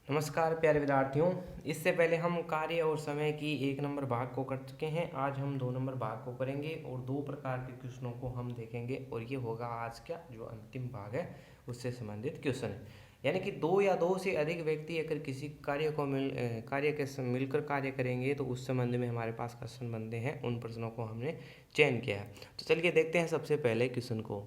नमस्कार प्यारे विद्यार्थियों। इससे पहले हम कार्य और समय की 1 नंबर भाग को कर चुके हैं। आज हम 2 नंबर भाग को करेंगे और 2 प्रकार के क्वेश्चनों को हम देखेंगे और ये होगा आज का जो अंतिम भाग है उससे संबंधित क्वेश्चन है। यानी कि 2 या 2 से अधिक व्यक्ति अगर किसी कार्य को मिलकर कार्य करेंगे तो उस संबंध में हमारे पास क्वेश्चन बनते हैं। उन प्रश्नों को हमने चयन किया है। तो चलिए देखते हैं सबसे पहले क्वेश्चन को।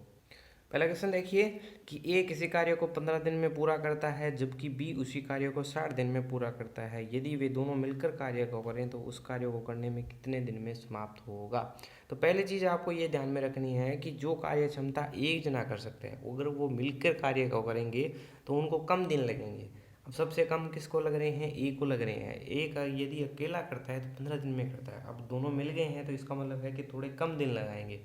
पहला क्वेश्चन देखिए कि ए किसी कार्य को 15 दिन में पूरा करता है जबकि बी उसी कार्य को 60 दिन में पूरा करता है। यदि वे दोनों मिलकर कार्य को करें तो उस कार्य को करने में कितने दिन में समाप्त होगा। तो पहली चीज़ आपको ये ध्यान में रखनी है कि जो कार्य क्षमता एक जना कर सकते हैं अगर वो मिलकर कार्य को करेंगे तो उनको कम दिन लगेंगे। अब सबसे कम किसको लग रहे हैं, ए को लग रहे हैं। ए का यदि अकेला करता है तो 15 दिन में करता है। अब दोनों मिल गए हैं तो इसका मतलब है कि थोड़े कम दिन लगाएंगे।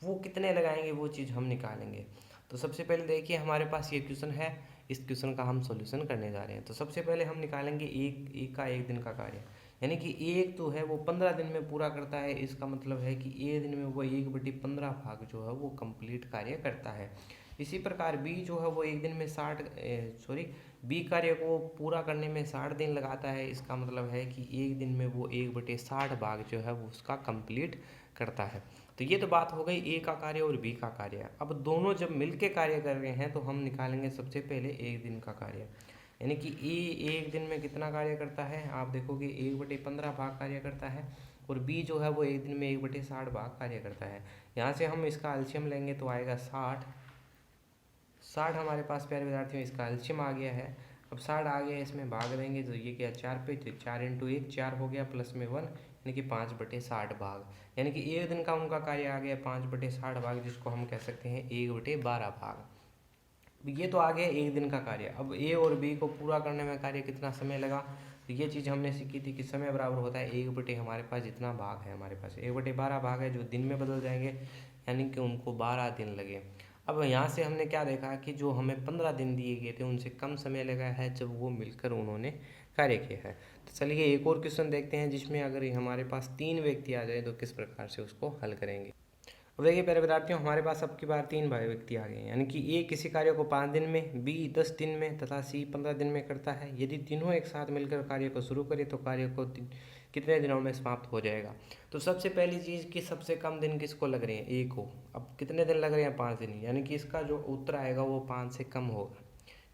वो कितने लगाएंगे वो चीज़ हम निकालेंगे। तो सबसे पहले देखिए हमारे पास ये क्वेश्चन है, इस क्वेश्चन का हम सॉल्यूशन करने जा रहे हैं। तो सबसे पहले हम निकालेंगे एक एक का 1 दिन का कार्य, यानी कि एक तो है वो 15 दिन में पूरा करता है। इसका मतलब है कि 1 दिन में वो 1/15 भाग जो है वो कंप्लीट कार्य करता है। इसी प्रकार बी जो है वो 1 दिन में बी कार्य को पूरा करने में 60 दिन लगाता है। इसका मतलब है कि 1 दिन में वो 1/60 भाग जो है वो उसका कंप्लीट करता है। तो ये तो बात हो गई ए का कार्य और बी का कार्य। अब दोनों जब मिलके कार्य कर रहे हैं तो हम निकालेंगे सबसे पहले 1 दिन का कार्य, यानी कि ए 1 दिन में कितना कार्य करता है। आप देखोगे 1/15 भाग कार्य करता है और बी जो है वो 1 दिन में 1/60 भाग कार्य करता है। यहाँ से हम इसका एलसीएम लेंगे तो आएगा 60। 60 हमारे पास प्यारे विद्यार्थियों इसका एलसीएम आ गया है। अब 60 आ गया, इसमें भाग देंगे तो ये क्या 4 पे, तो 4 × 1 4 हो गया, प्लस में 1 यानी कि 5/60 भाग। यानी कि 1 दिन का उनका कार्य आ गया 5/60 भाग, जिसको हम कह सकते हैं 1/12 भाग। ये तो आ गया 1 दिन का कार्य। अब ए और बी को पूरा करने में कार्य कितना समय लगा, तो ये चीज़ हमने सीखी थी कि समय बराबर होता है 1 हमारे पास जितना भाग है, हमारे पास 1/12 भाग है जो दिन में बदल जाएंगे, यानी कि उनको 12 दिन लगे। अब यहाँ से हमने क्या देखा कि जो हमें 15 दिन दिए गए थे उनसे कम समय लगा है जब वो मिलकर उन्होंने कार्य किया है। तो चलिए एक और क्वेश्चन देखते हैं जिसमें अगर हमारे पास 3 व्यक्ति आ जाए तो किस प्रकार से उसको हल करेंगे। अब देखिए प्यारे विद्यार्थियों हमारे पास अब की बार 3 भाई व्यक्ति आ गए हैं, यानी कि ए किसी कार्य को 5 दिन में, बी 10 दिन में तथा सी 15 दिन में करता है। यदि तीनों एक साथ मिलकर कार्य को शुरू करें तो कार्य को कितने दिनों में समाप्त हो जाएगा। तो सबसे पहली चीज़ कि सबसे कम दिन किसको लग रहे हैं, ए को। अब कितने दिन लग रहे हैं, 5 दिन, यानी कि इसका जो उत्तर आएगा वो 5 से कम होगा।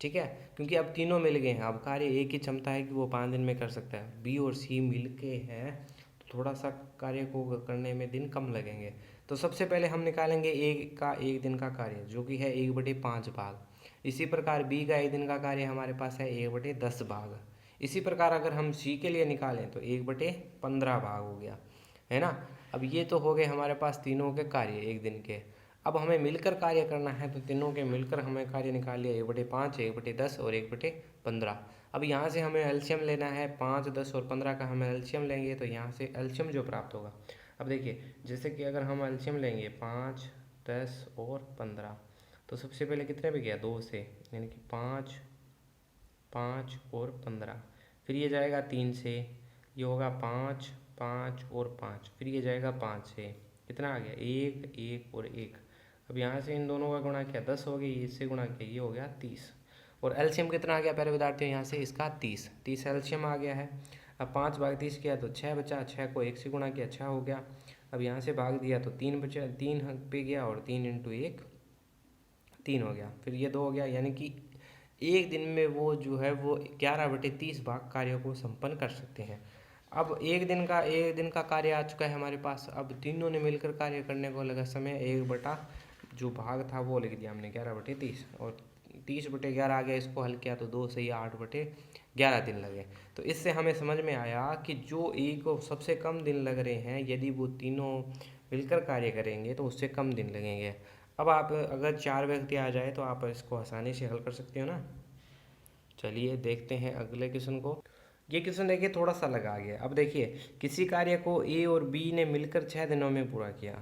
ठीक है, क्योंकि अब तीनों मिल गए हैं। अब कार्य ए की क्षमता है कि वो 5 दिन में कर सकता है, बी और सी मिल के हैं तो थोड़ा सा कार्य को करने में दिन कम लगेंगे। तो सबसे पहले हम निकालेंगे ए का 1 दिन का कार्य जो कि है 1/5 भाग। इसी प्रकार बी का 1 दिन का कार्य हमारे पास है 1/10 भाग। इसी प्रकार अगर हम सी के लिए निकालें तो 1/15 भाग हो गया, है ना। अब ये तो हो गए हमारे पास तीनों के कार्य 1 दिन के। अब हमें मिलकर कार्य करना है तो तीनों के मिलकर हमें कार्य निकाल लिया 1/5, 1/10 और 1/15। अब यहाँ से हमें एलसीएम लेना है, 5, 10 और 15 का हमें एलसीएम लेंगे तो यहाँ से एलसीएम जो प्राप्त होगा। अब देखिए जैसे कि अगर हम एलसीएम लेंगे 5, 10 और 15 तो सबसे पहले कितने पे गया 2 से, यानी कि 5, 5 और 15। फिर ये जाएगा 3 से, ये होगा 5, 5 और 5। फिर ये जाएगा 5 से, कितना आ गया 1, 1 और 1। अब यहाँ से इन दोनों का गुणा किया 10 हो गई, इससे गुणा किया ये हो गया 30। और एलसीएम कितना आ गया प्यारे विद्यार्थियों, यहाँ से इसका 30 एलसीएम आ गया है। अब 5/30 किया तो 6 बचा, 6 को 1 से गुणा किया 6 हो गया। अब यहाँ से भाग दिया तो 3 बचा, 3 पे गया और 3 × 1 3 हो गया। फिर ये 2 हो गया, यानी कि 1 दिन में वो जो है वो 11/30 भाग कार्यों को संपन्न कर सकते हैं। अब 1 दिन का कार्य आ चुका है हमारे पास। अब तीनों ने मिलकर कार्य करने को लगा समय 1 जो भाग था वो लिख दिया हमने 11/30 और 30/11 आ गया। इसको हल किया तो 2 से ही 8/11 दिन लगे। तो इससे हमें समझ में आया कि जो ए को सबसे कम दिन लग रहे हैं यदि वो तीनों मिलकर कार्य करेंगे तो उससे कम दिन लगेंगे। अब आप अगर 4 व्यक्ति आ जाए तो आप इसको आसानी से हल कर सकते हो ना। चलिए देखते हैं अगले क्वेश्चन को। ये क्वेश्चन देखिए थोड़ा सा लगा गया। अब देखिए किसी कार्य को ए और बी ने मिलकर 6 दिनों में पूरा किया,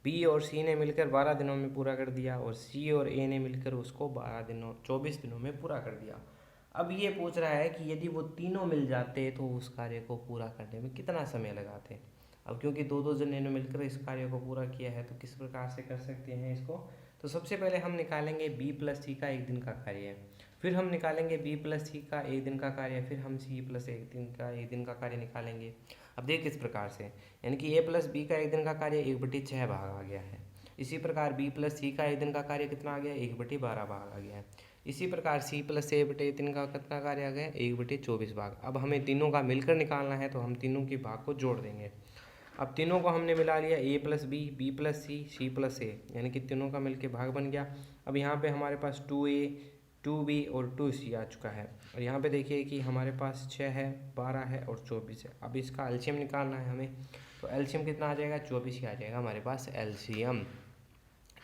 बी और सी ने मिलकर 12 दिनों में पूरा कर दिया और सी और ए ने मिलकर उसको 24 दिनों में पूरा कर दिया। अब ये पूछ रहा है कि यदि वो तीनों मिल जाते तो उस कार्य को पूरा करने में कितना समय लगाते। अब क्योंकि दो दो जने ने मिलकर इस कार्य को पूरा किया है तो किस प्रकार से कर सकते हैं इसको। तो सबसे पहले हम निकालेंगे बी प्लस सी का 1 दिन का कार्य है, फिर हम निकालेंगे बी प्लस सी का एक दिन का कार्य, फिर हम सी प्लस एक दिन का कार्य निकालेंगे। अब देख किस प्रकार से, यानी कि ए प्लस बी का एक दिन का कार्य 1/6 भाग आ गया है। इसी प्रकार बी प्लस सी का एक दिन का कार्य कितना आ गया, 1/12 भाग आ गया है। इसी प्रकार सी प्लस ए बटे तीन का कितना कार्य आ गया, 1/24 भाग। अब हमें तीनों का मिलकर निकालना है, तो हम तीनों के भाग को जोड़ देंगे। अब तीनों को हमने मिला लिया, A plus B plus C plus A, यानी कि तीनों का मिलके भाग बन गया। अब यहाँ पे हमारे पास 2a 2b और 2c आ चुका है। और यहाँ पे देखिए कि हमारे पास 6 है, 12 है और 24 है। अब इसका एलसीएम निकालना है हमें, तो एलसीएम कितना आ जाएगा, 24 ही आ जाएगा हमारे पास एलसीएम।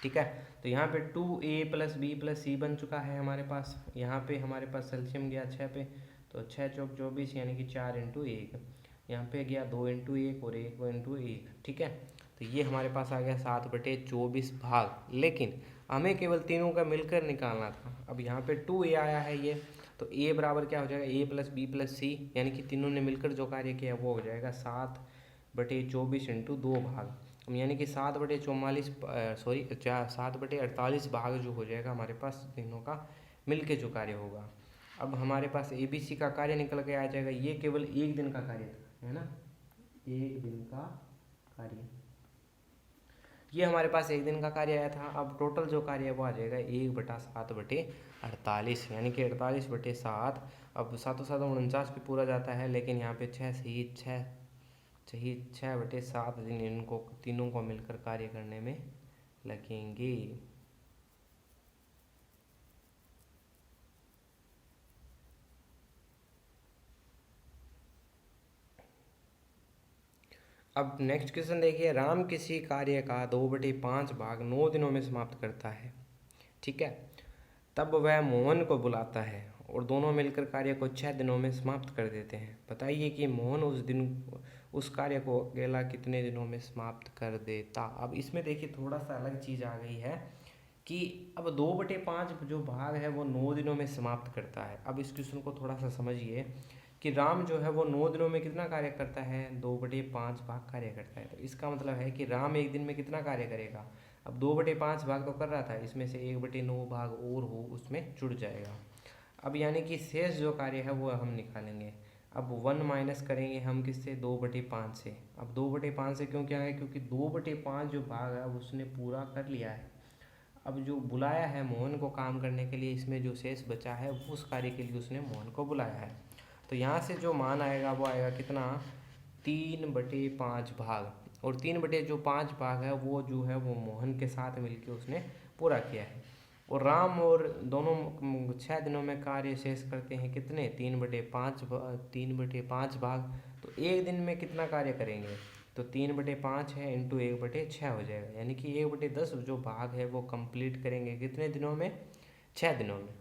ठीक है, तो यहाँ पे 2a प्लस बी प्लस सी बन चुका है हमारे पास। यहाँ पे हमारे पास एलसीएम गया 6 पे, तो 6 चौक 24, यानी कि 4 इंटू 1। यहाँ पे गया 2 इंटू 1 और 1 इंटू 1। ठीक है, तो ये हमारे पास आ गया 7/24 भाग। लेकिन हमें केवल तीनों का मिलकर निकालना था। अब यहाँ पे 2a आया है ये, तो a बराबर क्या हो जाएगा, a प्लस बी प्लस सी, यानी कि तीनों ने मिलकर जो कार्य किया वो हो जाएगा 7/24 इंटू 2 भाग, यानी कि 7/48 भाग जो हो जाएगा हमारे पास तीनों का मिलके जो कार्य होगा। अब हमारे पास ए बी सी का कार्य निकल के आ जाएगा। ये केवल एक दिन का कार्य था, है ना, एक दिन का कार्य, ये हमारे पास एक दिन का कार्य आया था। अब टोटल जो कार्य है वो आ जाएगा 1/7/48, यानी कि 48/7। अब 7 7 49 पे पूरा जाता है, लेकिन यहाँ पे 6 सही 6/7 दिन इनको तीनों को मिलकर कार्य करने में लगेंगे। अब नेक्स्ट क्वेश्चन देखिए, राम किसी कार्य का 2/5 भाग 9 दिनों में समाप्त करता है। ठीक है, तब वह मोहन को बुलाता है और दोनों मिलकर कार्य को 6 दिनों में समाप्त कर देते हैं। बताइए कि मोहन उस कार्य को अकेला कितने दिनों में समाप्त कर देता। अब इसमें देखिए थोड़ा सा अलग चीज़ आ गई है कि अब 2/5 जो भाग है वो 9 दिनों में समाप्त करता है। अब इस क्वेश्चन को थोड़ा सा समझिए कि राम जो है वो 9 दिनों में कितना कार्य करता है, 2/5 भाग कार्य करता है। तो इसका मतलब है कि राम एक दिन में कितना कार्य करेगा। अब 2/5 भाग तो कर रहा था, इसमें से 1/9 भाग और हो उसमें जुड़ जाएगा। अब यानी कि शेष जो कार्य है वो हम निकालेंगे। अब 1 माइनस करेंगे हम किससे, 2/5 से। अब 2/5 से क्यों क्या है, क्योंकि 2/5 जो भाग है उसने पूरा कर लिया है। अब जो बुलाया है मोहन को काम करने के लिए, इसमें जो शेष बचा है उस कार्य के लिए उसने मोहन को बुलाया है। तो यहाँ से जो मान आएगा वो आएगा कितना, 3/5 भाग। और 3/5 भाग है वो जो है वो मोहन के साथ मिलके उसने पूरा किया है। और राम और दोनों 6 दिनों में कार्य शेष करते हैं कितने, 3/5 भाग। तो एक दिन में कितना कार्य करेंगे, तो 3/5 है इंटू 1/6 हो जाएगा, यानी कि 1/10 जो भाग है वो कंप्लीट करेंगे कितने दिनों में, 6 दिनों में।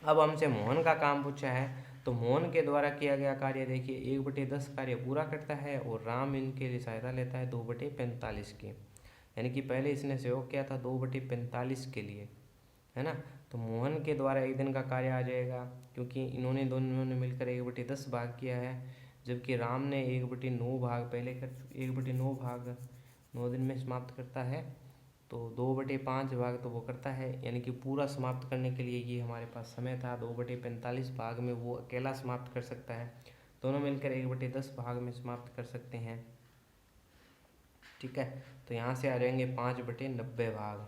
अब हमसे मोहन का काम पूछा है, तो मोहन के द्वारा किया गया कार्य देखिए 1/10 कार्य पूरा करता है और राम इनके लिए सहायता लेता है 2/45 की, यानी कि पहले इसने सहयोग किया था 2/45 के लिए, है ना। तो मोहन के द्वारा एक दिन का कार्य आ जाएगा, क्योंकि इन्होंने दोनों ने मिलकर 1/10 भाग किया है, जबकि राम ने 1/9 भाग पहले कर 1/9 भाग 9 दिन में समाप्त करता है। तो 2/5 भाग तो वो करता है, यानी कि पूरा समाप्त करने के लिए ये हमारे पास समय था 2/45 भाग में वो अकेला समाप्त कर सकता है। दोनों मिलकर 1/10 भाग में समाप्त कर सकते हैं। ठीक है, तो यहाँ से आ जाएंगे 5/90 भाग।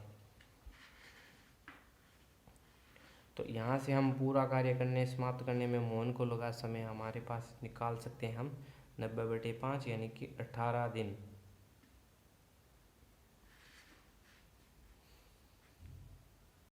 तो यहाँ से हम पूरा कार्य करने समाप्त करने में मोहन को लगा समय हमारे पास निकाल सकते हैं हम 90/5, यानी कि 18 दिन।